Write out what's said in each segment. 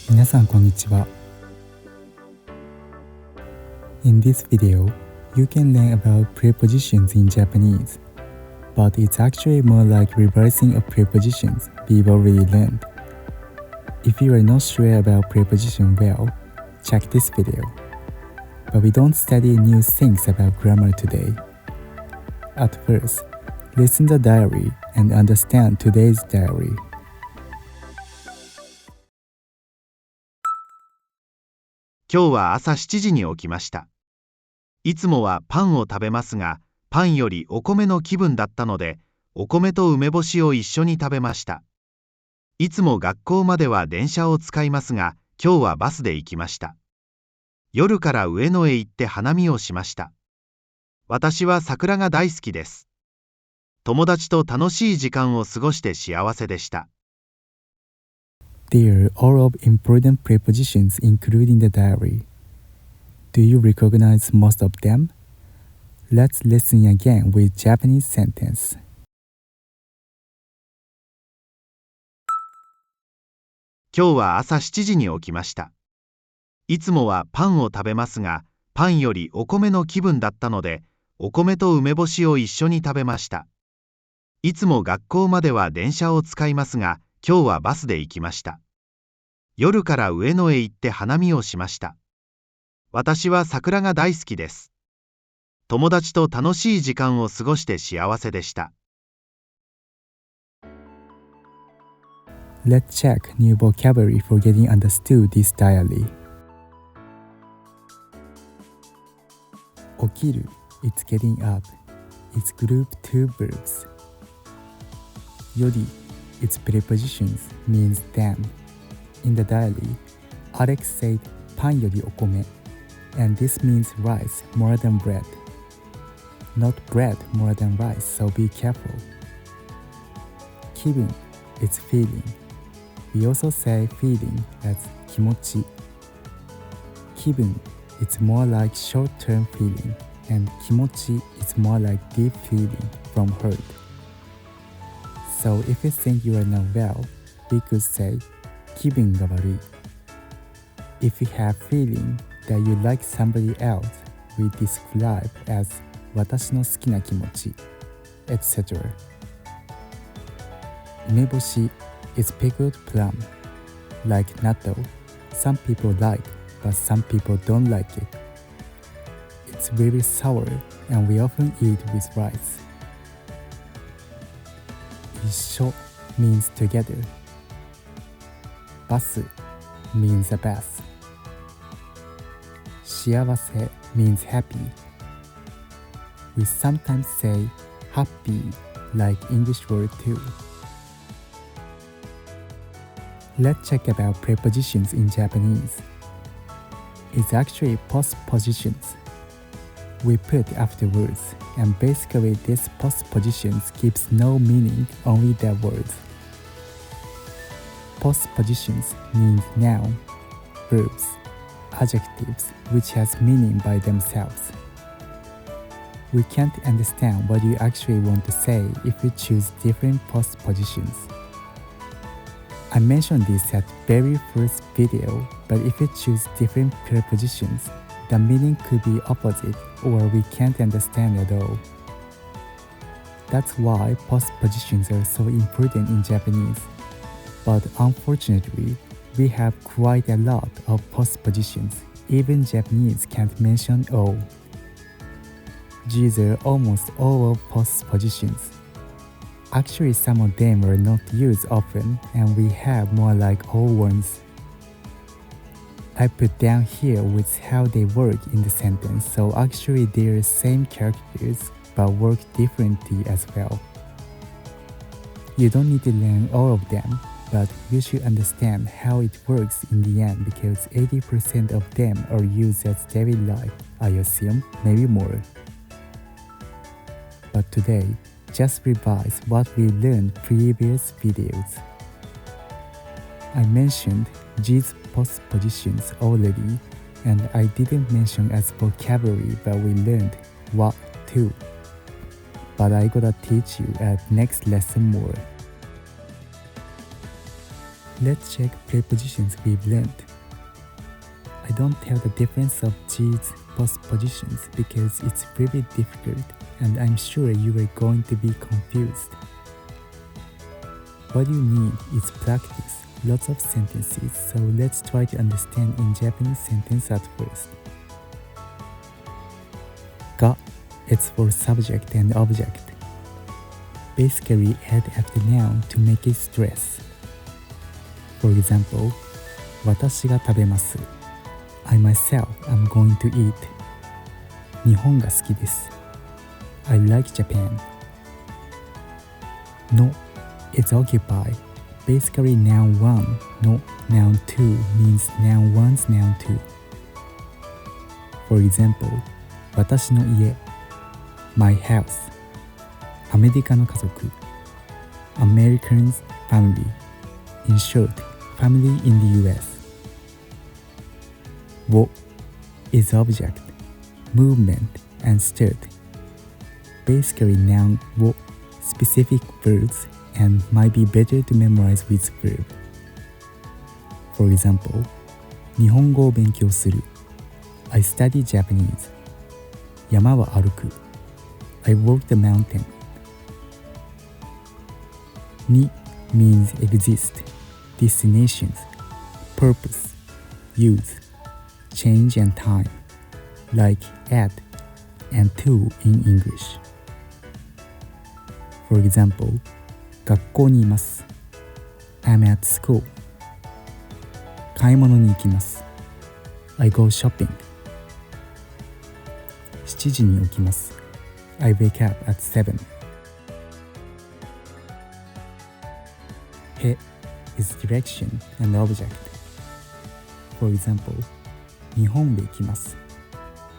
皆さんこんにちは。In this video, you can learn about prepositions in Japanese, but it's actually more like reversing of prepositions we've already learned. If you are not sure about preposition well, check this video. But we don't study new things about grammar today. At first, listen the diary and understand today's diary. 今日は朝7時に起きました。いつもはパンを食べますが、パンよりお米の気分だったので、お米と梅干しを一緒に食べました。いつも学校までは電車を使いますが、今日はバスで行きました。夜から上野へ行って花見をしました。私は桜が大好きです。友達と楽しい時間を過ごして幸せでした。There are all of important prepositions included in the diary. Do you recognize most of them? Let's listen again with Japanese sentence. 今日は朝7時に起きました。いつもはパンを食べますが、パンよりお米の気分だったので、お米と梅干しを一緒に食べました。いつも学校までは電車を使いますが、今日はバスで行きました。夜から上野へ行って花見をしました。私は桜が大好きです。友達と楽しい時間を過ごして幸せでした。Let's check new vocabulary for getting understood this diary. 起きる It's getting up. It's group 2 verbs. より Its prepositions means than. In the diary, Alex said パンよりお米 and this means rice more than bread. Not bread more than rice, so be careful. 気分 It's feeling. We also say feeling as 気持ち。気分 It's more like short-term feeling, and 気持ち is more like deep feeling from hurt. So if you think you are not well, we could say 気分が悪い。If you have feeling that you like somebody else, we describe as 私の好きな気持ち etc. 梅干し is pickled plum. Like natto, some people like, but some people don't like it. It's very sour and we often eat with rice. 一緒 means together. バス means a bus. 幸せ means happy. We sometimes say happy like English word too. Let's check about prepositions in Japanese. It's actually postpositions. We put after words, and basically these postpositions gives no meaning, only their words. Postpositions means noun, verbs, adjectives which has meaning by themselves. We can't understand what you actually want to say if you choose different postpositions. I mentioned this at very first video, but if you choose different prepositions, the meaning could be opposite or we can't understand at all. That's why postpositions are so important in Japanese. But unfortunately, we have quite a lot of postpositions. Even Japanese can't mention all. These are almost all of postpositions. Actually, some of them are not used often, and we have more like all ones. I put down here with how they work in the sentence, so actually they are same characters but work differently as well. You don't need to learn all of them, but you should understand how it works in the end because 80% of them are used as daily life, I assume, maybe more. But today, just revise what we learned previous videos. I mentioned these postpositions already, and I didn't mention as vocabulary, but we learned what too. But I gotta teach you at next lesson more. Let's check prepositions we've learned. I don't tell the difference of these postpositions because it's very difficult and I'm sure you are going to be confused. What you need is practice, lots of sentences, so let's try to understand in Japanese sentence at first. Ga, it's for subject and object. Basically add after noun to make it stress. For example, 私が食べます。I myself am going to eat. 日本が好きです。I like Japan. No, it's occupy. Basically noun 1, no, noun 2 means noun 1's noun 2. For example, 私の家 my house. アメリカの家族 American's family. In short, family in the US. Wo is object, movement, and state. Basically noun wo, specific verbs, and might be better to memorize with verb. For example, 日本語を勉強する I study Japanese. 山は歩く I walk the mountain. Ni means exist, destinations, purpose, use, change and time, like at and to in English. For example, 学校にいます I'm at school. 買い物に行きます I go shopping. 7時に起きます I wake up at 7. He is direction and object. For example, 日本で行きます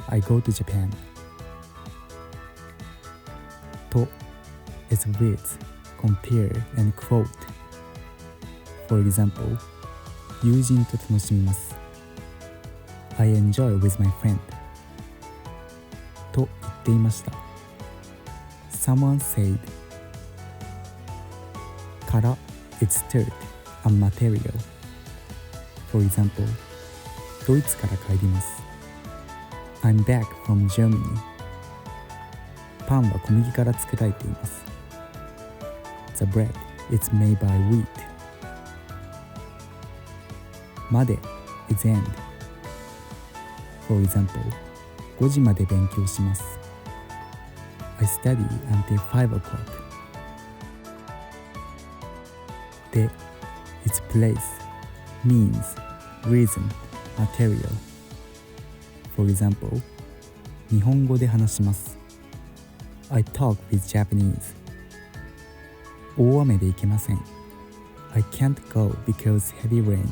I go to Japan. To is with, compare and quote. For example, 友人と楽しみます I enjoy with my friend. と言っていました Someone said. から is dirt and material. For example, ドイツから帰ります I'm back from Germany. パンは小麦から作られています The bread is made by wheat. まで is end. For example, 5時まで勉強します I study until 5 o'clock. で its place, means, reason, material. For example, 日本語で話します I talk with Japanese. 大雨で行けません I can't go because heavy rain.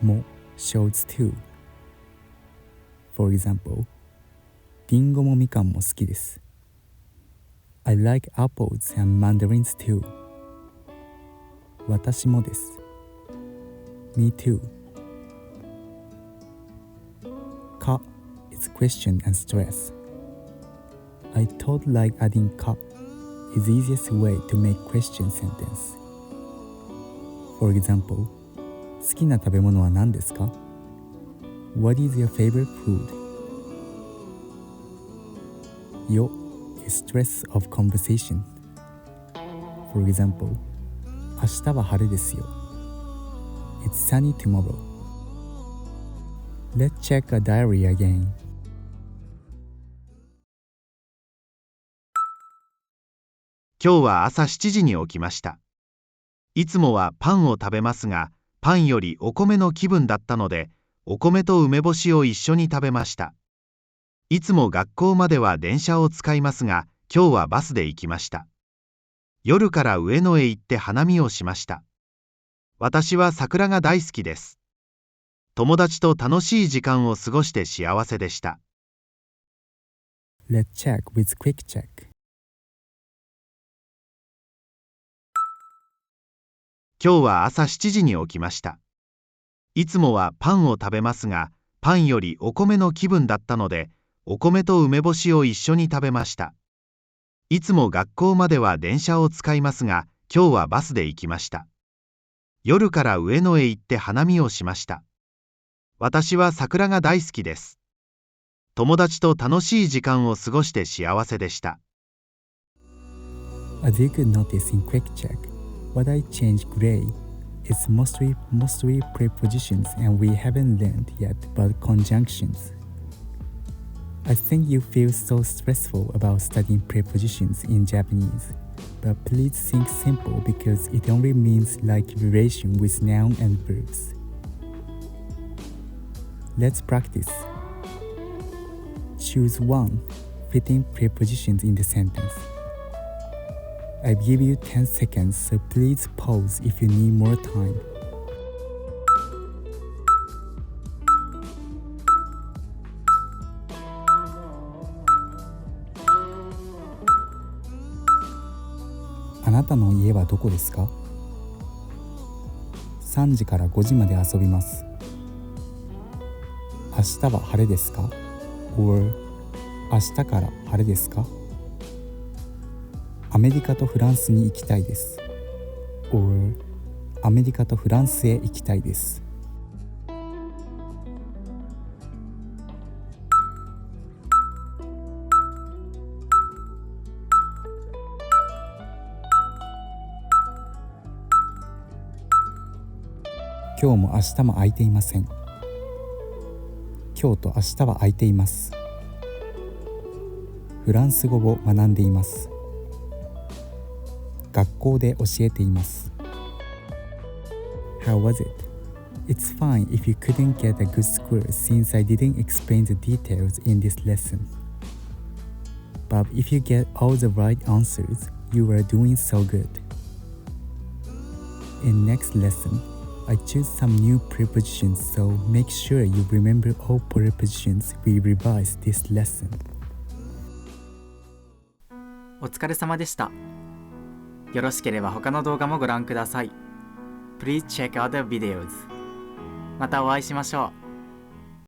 も shows too. For example, リンゴもみかんも好きです I like apples and mandarins too. 私もです Me too. か is question and stress. I thought like adding か is the easiest way to make question sentence. For example, 好きな食べ物は何ですか What is your favorite food? よ is stress of conversation. For example, 明日は晴れですよ It's sunny tomorrow. Let's check a diary again. 今日は朝7時に起きました。いつもはパンを食べますが、パンよりお米の気分だったので、お米と梅干しを一緒に食べました。いつも学校までは電車を使いますが、今日はバスで行きました。夜から上野へ行って花見をしました。私は桜が大好きです。友達と楽しい時間を過ごして幸せでした。Let's check with quick check. 今日は朝7時に起きました。いつもはパンを食べますが、パンよりお米の気分だったので、お米と梅干しを一緒に食べました。いつも学校までは電車を使いますが、今日はバスで行きました。夜から上野へ行って花見をしました。私は桜が大好きです。友達と楽しい時間を過ごして幸せでした。As you could notice in quick check, what I changed gray is mostly prepositions and we haven't learned yet about conjunctions. I think you feel so stressful about studying prepositions in Japanese, but please think simple because it only means like relation with noun and verbs. Let's practice. Choose one fitting prepositions in the sentence. I give you 10 seconds, so please pause if you need more time. あなたの家はどこですか？ 3 時から5時まで遊びます。明日は晴れですか？ or 明日から晴れですか？アメリカとフランスに行きたいです。or アメリカとフランスへ行きたいです。今日も明日も空いていません。今日と明日は空いています。フランス語を学んでいます。学校で教えています。How was it? It's fine if you couldn't get a good score since I didn't explain the details in this lesson. But if you get all the right answers, you are doing so good. In next lesson, I choose some new prepositions, so make sure you remember all prepositions we revised this lesson. お疲れ様でした。よろしければ他の動画もご覧ください。Please check out the videos. またお会いしましょう。